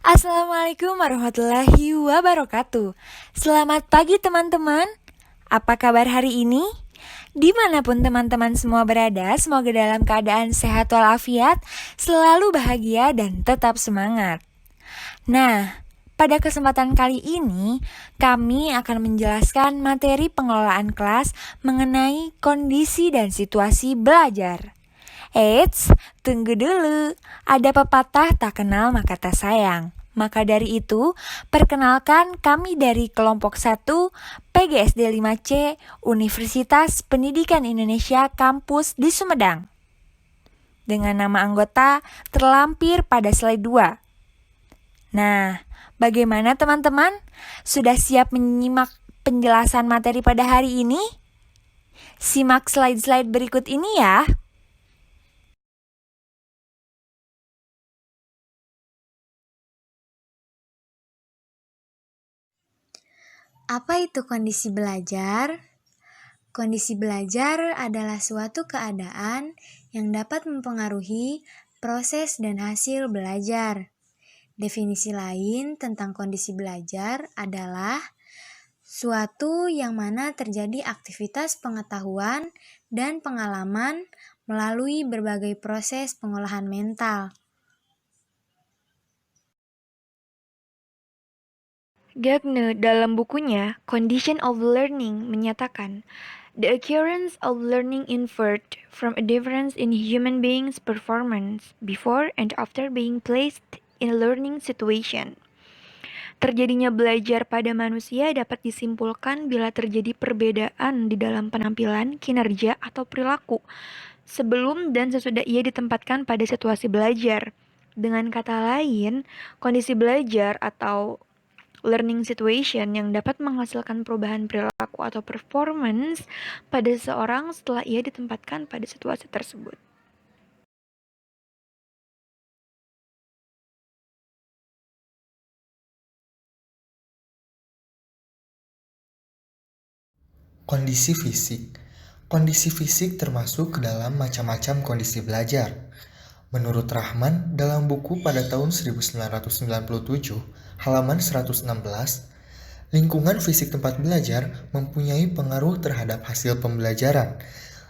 Assalamualaikum warahmatullahi wabarakatuh. Selamat pagi teman-teman. Apa kabar hari ini? Dimanapun teman-teman semua berada, semoga dalam keadaan sehat walafiat, selalu bahagia dan tetap semangat. Nah, pada kesempatan kali ini, kami akan menjelaskan materi pengelolaan kelas mengenai kondisi dan situasi belajar. Eits, tunggu dulu. Ada pepatah tak kenal maka tak sayang. Maka dari itu, perkenalkan kami dari kelompok 1 PGSD 5C Universitas Pendidikan Indonesia Kampus di Sumedang. Dengan nama anggota terlampir pada slide 2. Nah, bagaimana teman-teman? Sudah siap menyimak penjelasan materi pada hari ini? Simak slide-slide berikut ini ya. Apa itu kondisi belajar? Kondisi belajar adalah suatu keadaan yang dapat mempengaruhi proses dan hasil belajar. Definisi lain tentang kondisi belajar adalah suatu yang mana terjadi aktivitas pengetahuan dan pengalaman melalui berbagai proses pengolahan mental. Gagne dalam bukunya Condition of Learning menyatakan, the occurrence of learning inferred from a difference in human beings' performance before and after being placed in a learning situation. Terjadinya belajar pada manusia dapat disimpulkan bila terjadi perbedaan di dalam penampilan, kinerja, atau perilaku sebelum dan sesudah ia ditempatkan pada situasi belajar. Dengan kata lain, kondisi belajar atau learning situation yang dapat menghasilkan perubahan perilaku atau performance pada seseorang setelah ia ditempatkan pada situasi tersebut. Kondisi fisik. Kondisi fisik termasuk ke dalam macam-macam kondisi belajar. Menurut Rahman, dalam buku pada tahun 1997, halaman 116, lingkungan fisik tempat belajar mempunyai pengaruh terhadap hasil pembelajaran.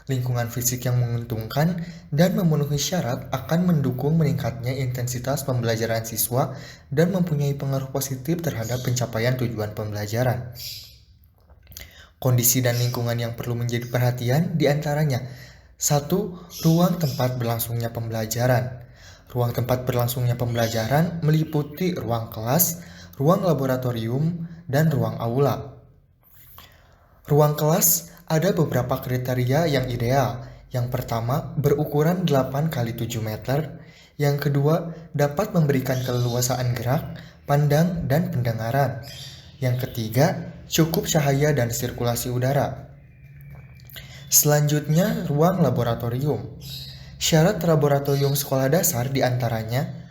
Lingkungan fisik yang menguntungkan dan memenuhi syarat akan mendukung meningkatnya intensitas pembelajaran siswa dan mempunyai pengaruh positif terhadap pencapaian tujuan pembelajaran. Kondisi dan lingkungan yang perlu menjadi perhatian diantaranya 1. Ruang tempat berlangsungnya pembelajaran. Ruang tempat berlangsungnya pembelajaran meliputi ruang kelas, ruang laboratorium, dan ruang aula. Ruang kelas ada beberapa kriteria yang ideal. Yang pertama, berukuran 8 x 7 meter. Yang kedua, dapat memberikan keleluasaan gerak, pandang, dan pendengaran. Yang ketiga, cukup cahaya dan sirkulasi udara. Selanjutnya, ruang laboratorium. Syarat laboratorium sekolah dasar diantaranya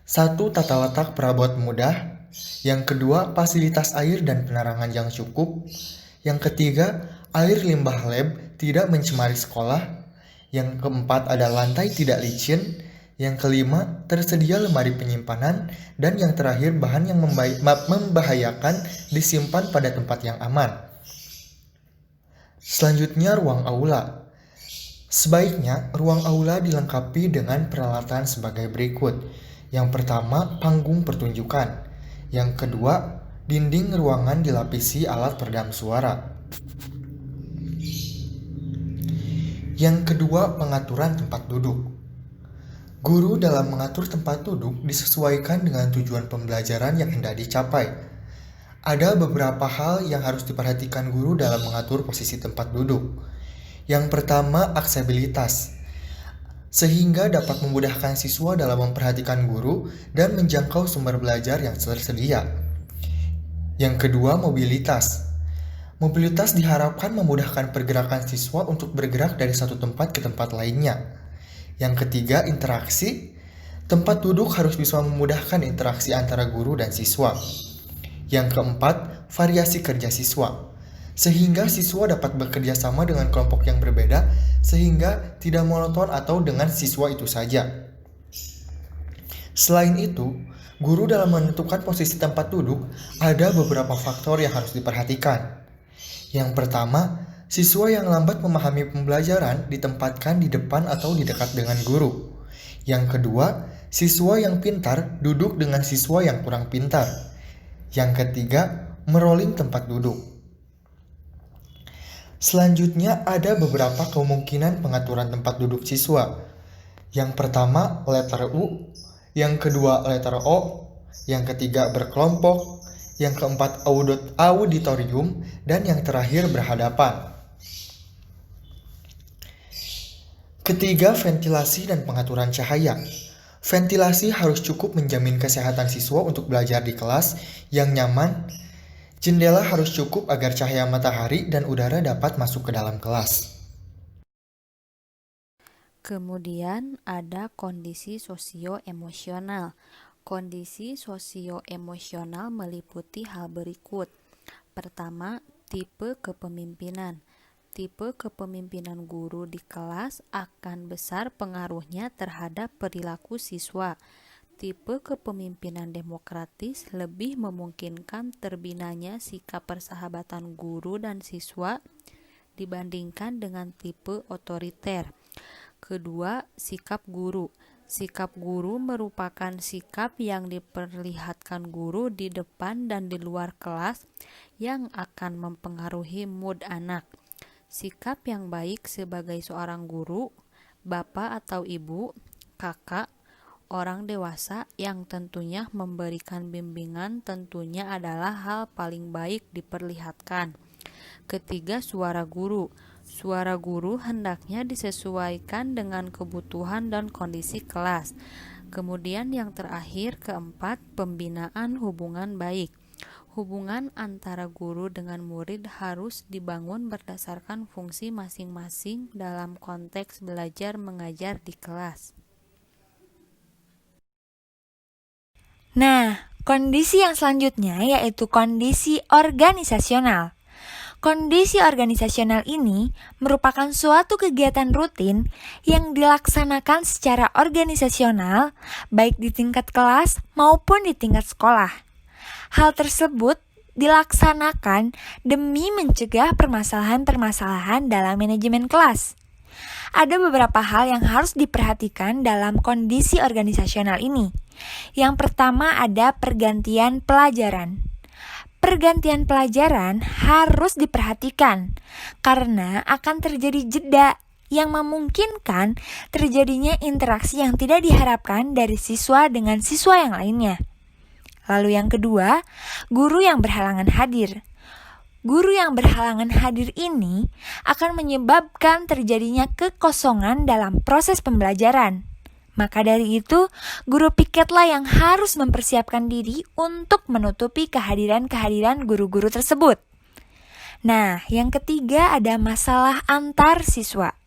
1. Tata letak perabot mudah. Yang kedua, fasilitas air dan penerangan yang cukup. Yang ketiga, air limbah lab tidak mencemari sekolah. Yang keempat, ada lantai tidak licin. Yang kelima, tersedia lemari penyimpanan. Dan yang terakhir, bahan yang membahayakan disimpan pada tempat yang aman. Selanjutnya, ruang aula. Sebaiknya, ruang aula dilengkapi dengan peralatan sebagai berikut. Yang pertama, panggung pertunjukan. Yang kedua, dinding ruangan dilapisi alat peredam suara. Yang kedua, pengaturan tempat duduk. Guru dalam mengatur tempat duduk disesuaikan dengan tujuan pembelajaran yang hendak dicapai. Ada beberapa hal yang harus diperhatikan guru dalam mengatur posisi tempat duduk. Yang pertama, aksesibilitas, sehingga dapat memudahkan siswa dalam memperhatikan guru dan menjangkau sumber belajar yang tersedia. Yang kedua, mobilitas. Mobilitas diharapkan memudahkan pergerakan siswa untuk bergerak dari satu tempat ke tempat lainnya. Yang ketiga, interaksi. Tempat duduk harus bisa memudahkan interaksi antara guru dan siswa. Yang keempat, variasi kerja siswa. Sehingga siswa dapat bekerja sama dengan kelompok yang berbeda, sehingga tidak monoton atau dengan siswa itu saja. Selain itu, Guru dalam menentukan posisi tempat duduk, ada beberapa faktor yang harus diperhatikan. Yang pertama, siswa yang lambat memahami pembelajaran ditempatkan di depan atau di dekat dengan guru. Yang kedua, siswa yang pintar duduk dengan siswa yang kurang pintar. Yang ketiga, merolling tempat duduk. Selanjutnya ada beberapa kemungkinan pengaturan tempat duduk siswa. Yang pertama, letter U. Yang kedua, letter O. Yang ketiga, berkelompok. Yang keempat, auditorium. Dan yang terakhir, berhadapan. Ketiga, ventilasi dan pengaturan cahaya. Ventilasi harus cukup menjamin kesehatan siswa untuk belajar di kelas yang nyaman. Jendela harus cukup agar cahaya matahari dan udara dapat masuk ke dalam kelas. Kemudian ada kondisi sosioemosional. Kondisi sosioemosional meliputi hal berikut. Pertama, tipe kepemimpinan. Tipe kepemimpinan guru di kelas akan besar pengaruhnya terhadap perilaku siswa. Tipe kepemimpinan demokratis lebih memungkinkan terbinanya sikap persahabatan guru dan siswa dibandingkan dengan tipe otoriter. Kedua, sikap guru. Sikap guru merupakan sikap yang diperlihatkan guru di depan dan di luar kelas yang akan mempengaruhi mood anak. Sikap yang baik sebagai seorang guru, bapak atau ibu, kakak, orang dewasa yang tentunya memberikan bimbingan tentunya adalah hal paling baik diperlihatkan. Ketiga, suara guru. Suara guru hendaknya disesuaikan dengan kebutuhan dan kondisi kelas. Kemudian yang terakhir, keempat, pembinaan hubungan baik. Hubungan antara guru dengan murid harus dibangun berdasarkan fungsi masing-masing dalam konteks belajar mengajar di kelas. Nah, kondisi yang selanjutnya yaitu kondisi organisasional. Kondisi organisasional ini merupakan suatu kegiatan rutin yang dilaksanakan secara organisasional baik di tingkat kelas maupun di tingkat sekolah. Hal tersebut dilaksanakan demi mencegah permasalahan-permasalahan dalam manajemen kelas. Ada beberapa hal yang harus diperhatikan dalam kondisi organisasional ini. Yang pertama ada pergantian pelajaran. Pergantian pelajaran harus diperhatikan karena akan terjadi jeda yang memungkinkan terjadinya interaksi yang tidak diharapkan dari siswa dengan siswa yang lainnya. Lalu yang kedua, guru yang berhalangan hadir. Guru yang berhalangan hadir ini akan menyebabkan terjadinya kekosongan dalam proses pembelajaran. Maka dari itu, guru piketlah yang harus mempersiapkan diri untuk menutupi kehadiran-kehadiran guru-guru tersebut. Nah, yang ketiga ada masalah antar siswa.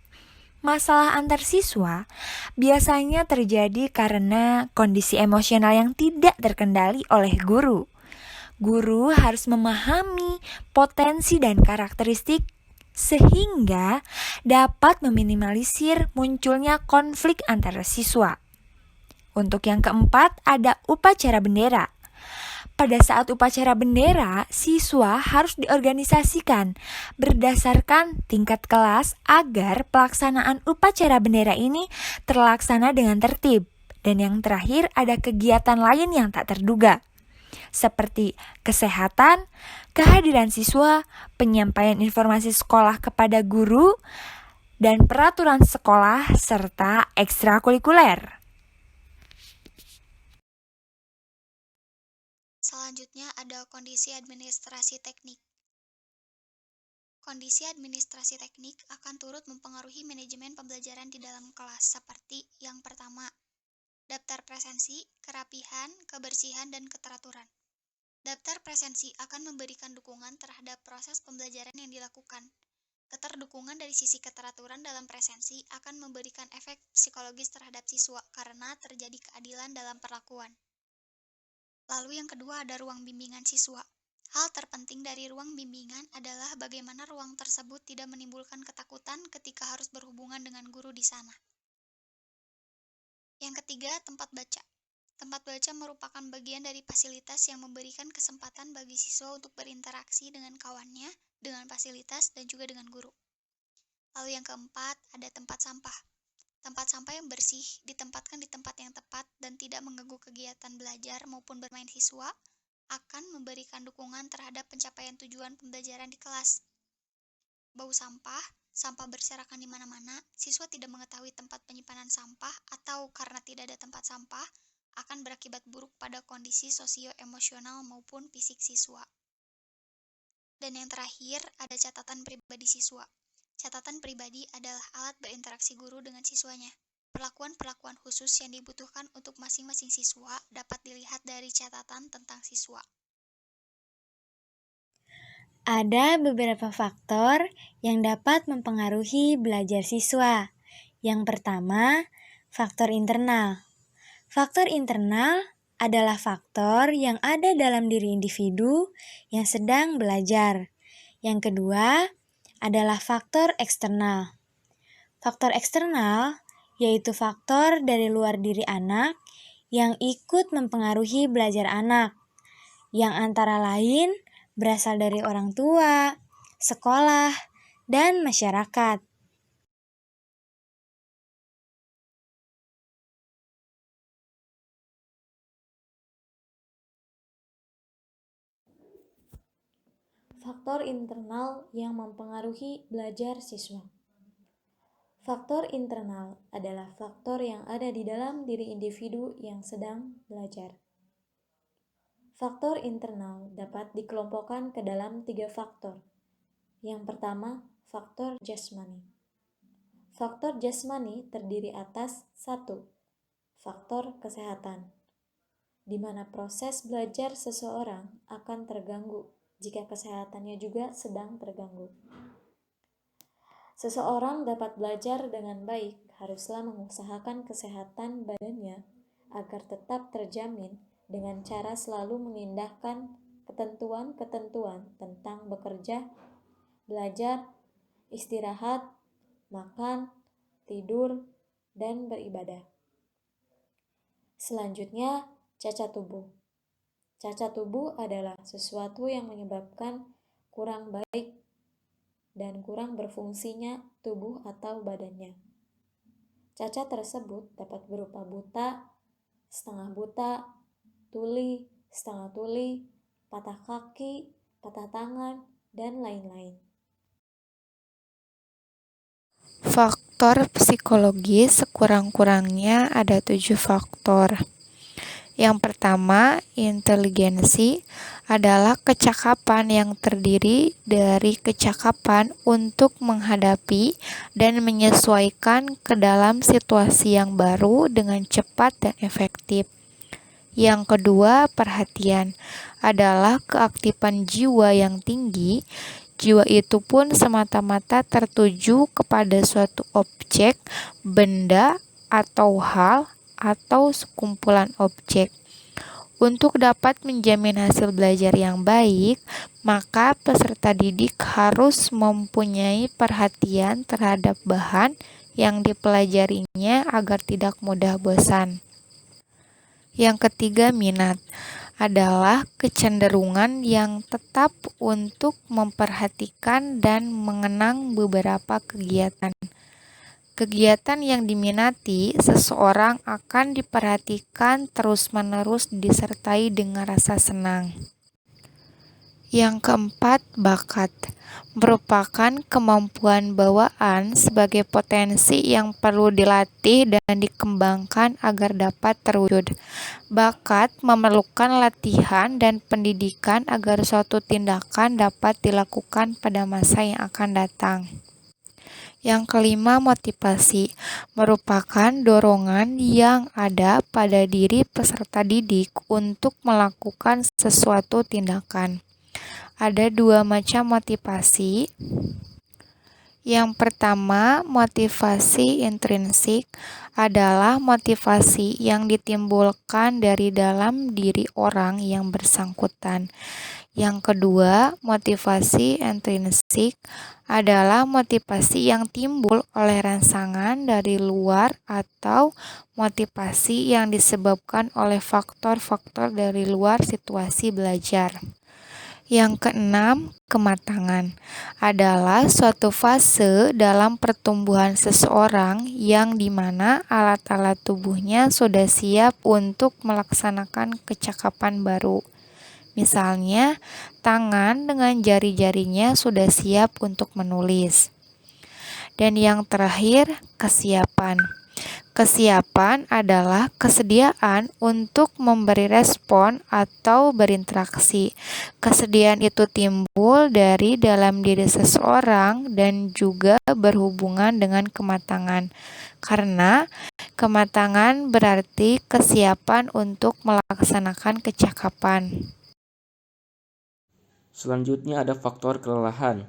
Masalah antar siswa biasanya terjadi karena kondisi emosional yang tidak terkendali oleh guru. Guru harus memahami potensi dan karakteristik sehingga dapat meminimalisir munculnya konflik antara siswa. Untuk yang keempat ada upacara bendera. Pada saat upacara bendera, siswa harus diorganisasikan berdasarkan tingkat kelas agar pelaksanaan upacara bendera ini terlaksana dengan tertib. Dan yang terakhir ada kegiatan lain yang tak terduga, seperti kesehatan, kehadiran siswa, penyampaian informasi sekolah kepada guru, dan peraturan sekolah serta ekstrakurikuler. Selanjutnya ada kondisi administrasi teknik. Kondisi administrasi teknik akan turut mempengaruhi manajemen pembelajaran di dalam kelas seperti yang pertama, daftar presensi, kerapihan, kebersihan, dan keteraturan. Daftar presensi akan memberikan dukungan terhadap proses pembelajaran yang dilakukan. Keterdukungan dari sisi keteraturan dalam presensi akan memberikan efek psikologis terhadap siswa karena terjadi keadilan dalam perlakuan. Lalu yang kedua ada ruang bimbingan siswa. Hal terpenting dari ruang bimbingan adalah bagaimana ruang tersebut tidak menimbulkan ketakutan ketika harus berhubungan dengan guru di sana. Yang ketiga, tempat baca. Tempat baca merupakan bagian dari fasilitas yang memberikan kesempatan bagi siswa untuk berinteraksi dengan kawannya, dengan fasilitas, dan juga dengan guru. Lalu yang keempat, ada tempat sampah. Tempat sampah yang bersih ditempatkan di tempat yang tepat dan tidak mengganggu kegiatan belajar maupun bermain siswa, akan memberikan dukungan terhadap pencapaian tujuan pembelajaran di kelas. Bau sampah, sampah berserakan di mana-mana, siswa tidak mengetahui tempat penyimpanan sampah atau karena tidak ada tempat sampah, akan berakibat buruk pada kondisi sosio-emosional maupun fisik siswa. Dan yang terakhir, ada catatan pribadi siswa. Catatan pribadi adalah alat berinteraksi guru dengan siswanya. Perlakuan-perlakuan khusus yang dibutuhkan untuk masing-masing siswa dapat dilihat dari catatan tentang siswa. Ada beberapa faktor yang dapat mempengaruhi belajar siswa. Yang pertama, faktor internal. Faktor internal adalah faktor yang ada dalam diri individu yang sedang belajar. Yang kedua adalah faktor eksternal. Faktor eksternal yaitu faktor dari luar diri anak yang ikut mempengaruhi belajar anak, yang antara lain berasal dari orang tua, sekolah, dan masyarakat. Faktor internal yang mempengaruhi belajar siswa. Faktor internal adalah faktor yang ada di dalam diri individu yang sedang belajar. Faktor internal dapat dikelompokkan ke dalam 3 faktor. Yang pertama, faktor jasmani. Faktor jasmani terdiri atas 1. Faktor kesehatan, di mana proses belajar seseorang akan terganggu jika kesehatannya juga sedang terganggu. Seseorang dapat belajar dengan baik haruslah mengusahakan kesehatan badannya agar tetap terjamin dengan cara selalu mengindahkan ketentuan-ketentuan tentang bekerja, belajar, istirahat, makan, tidur, dan beribadah. Selanjutnya, cacat tubuh. Cacat tubuh adalah sesuatu yang menyebabkan kurang baik dan kurang berfungsinya tubuh atau badannya. Cacat tersebut dapat berupa buta, setengah buta, tuli, setengah tuli, patah kaki, patah tangan, dan lain-lain. Faktor psikologis sekurang-kurangnya ada 7 faktor. Yang pertama, inteligensi adalah kecakapan yang terdiri dari kecakapan untuk menghadapi dan menyesuaikan ke dalam situasi yang baru dengan cepat dan efektif. Yang kedua, perhatian adalah keaktifan jiwa yang tinggi. Jiwa itu pun semata-mata tertuju kepada suatu objek, benda, atau hal, atau sekumpulan objek. Untuk dapat menjamin hasil belajar yang baik, maka peserta didik harus mempunyai perhatian terhadap bahan yang dipelajarinya agar tidak mudah bosan. Yang ketiga, minat adalah kecenderungan yang tetap untuk memperhatikan dan mengenang beberapa kegiatan. Kegiatan yang diminati seseorang akan diperhatikan terus-menerus disertai dengan rasa senang. Yang keempat, bakat merupakan kemampuan bawaan sebagai potensi yang perlu dilatih dan dikembangkan agar dapat terwujud. Bakat memerlukan latihan dan pendidikan agar suatu tindakan dapat dilakukan pada masa yang akan datang. Yang kelima, motivasi merupakan dorongan yang ada pada diri peserta didik untuk melakukan sesuatu tindakan. Ada 2 macam motivasi. Yang pertama, motivasi intrinsik adalah motivasi yang ditimbulkan dari dalam diri orang yang bersangkutan. Yang kedua, motivasi intrinsik adalah motivasi yang timbul oleh rangsangan dari luar atau motivasi yang disebabkan oleh faktor-faktor dari luar situasi belajar. Yang keenam, kematangan adalah suatu fase dalam pertumbuhan seseorang yang dimana alat-alat tubuhnya sudah siap untuk melaksanakan kecakapan baru. Misalnya, tangan dengan jari-jarinya sudah siap untuk menulis. Dan yang terakhir, kesiapan. Kesiapan adalah kesediaan untuk memberi respon atau berinteraksi. Kesediaan itu timbul dari dalam diri seseorang dan juga berhubungan dengan kematangan. Karena kematangan berarti kesiapan untuk melaksanakan kecakapan. Selanjutnya ada faktor kelelahan.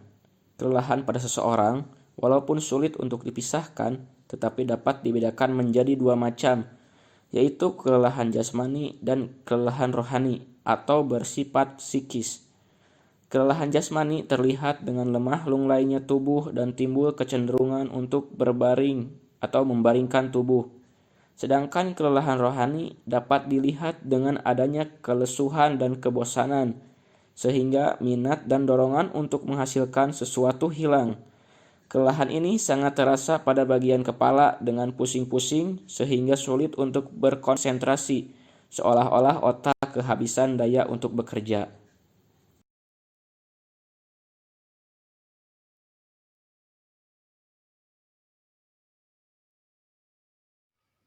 Kelelahan pada seseorang, walaupun sulit untuk dipisahkan, tetapi dapat dibedakan menjadi dua macam, yaitu kelelahan jasmani dan kelelahan rohani atau bersifat psikis. Kelelahan jasmani terlihat dengan lemah lunglainya tubuh dan timbul kecenderungan untuk berbaring atau membaringkan tubuh. Sedangkan kelelahan rohani dapat dilihat dengan adanya kelesuhan dan kebosanan, sehingga minat dan dorongan untuk menghasilkan sesuatu hilang. Kelelahan ini sangat terasa pada bagian kepala dengan pusing-pusing sehingga sulit untuk berkonsentrasi, seolah-olah otak kehabisan daya untuk bekerja.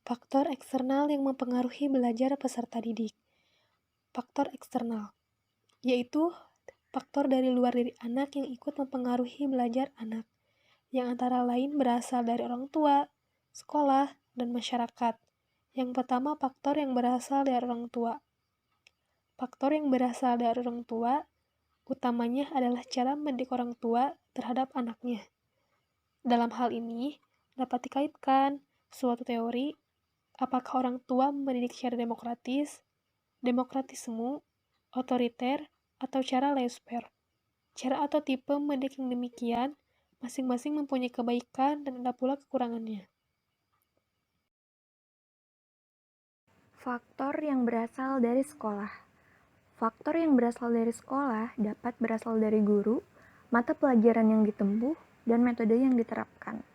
Faktor eksternal yang mempengaruhi belajar peserta didik. Faktor eksternal, yaitu faktor dari luar diri anak yang ikut mempengaruhi belajar anak, yang antara lain berasal dari orang tua, sekolah, dan masyarakat. Yang pertama, faktor yang berasal dari orang tua. Faktor yang berasal dari orang tua, utamanya adalah cara mendidik orang tua terhadap anaknya. Dalam hal ini, dapat dikaitkan suatu teori, apakah orang tua mendidik secara demokratisme, otoriter, atau cara laissez-faire. Cara atau tipe mendidik yang demikian masing-masing mempunyai kebaikan dan ada pula kekurangannya. Faktor yang berasal dari sekolah. Faktor yang berasal dari sekolah dapat berasal dari guru, mata pelajaran yang ditempuh, dan metode yang diterapkan.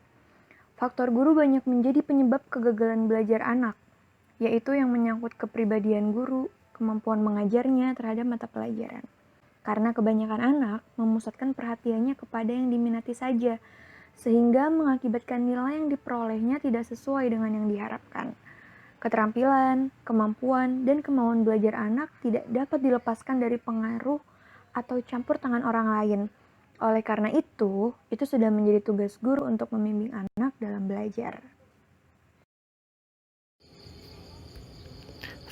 Faktor guru banyak menjadi penyebab kegagalan belajar anak, yaitu yang menyangkut kepribadian guru, kemampuan mengajarnya terhadap mata pelajaran. Karena kebanyakan anak memusatkan perhatiannya kepada yang diminati saja, sehingga mengakibatkan nilai yang diperolehnya tidak sesuai dengan yang diharapkan. Keterampilan, kemampuan, dan kemauan belajar anak tidak dapat dilepaskan dari pengaruh atau campur tangan orang lain. Oleh karena itu sudah menjadi tugas guru untuk membimbing anak dalam belajar.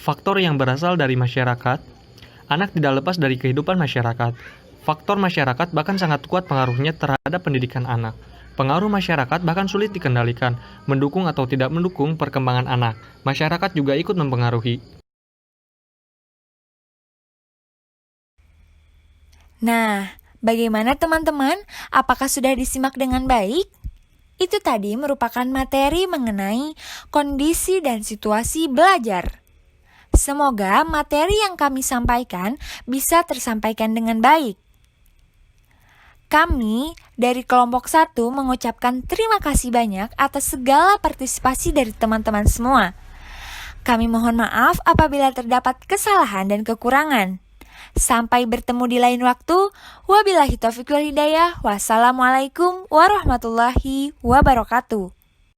Faktor yang berasal dari masyarakat. Anak tidak lepas dari kehidupan masyarakat. Faktor masyarakat bahkan sangat kuat pengaruhnya terhadap pendidikan anak. Pengaruh masyarakat bahkan sulit dikendalikan, mendukung atau tidak mendukung perkembangan anak. Masyarakat juga ikut mempengaruhi. Nah, bagaimana teman-teman? Apakah sudah disimak dengan baik? Itu tadi merupakan materi mengenai kondisi dan situasi belajar. Semoga materi yang kami sampaikan bisa tersampaikan dengan baik. Kami dari kelompok 1 mengucapkan terima kasih banyak atas segala partisipasi dari teman-teman semua. Kami mohon maaf apabila terdapat kesalahan dan kekurangan. Sampai bertemu di lain waktu. Wabillahi taufiq wal hidayah. Wassalamualaikum warahmatullahi wabarakatuh.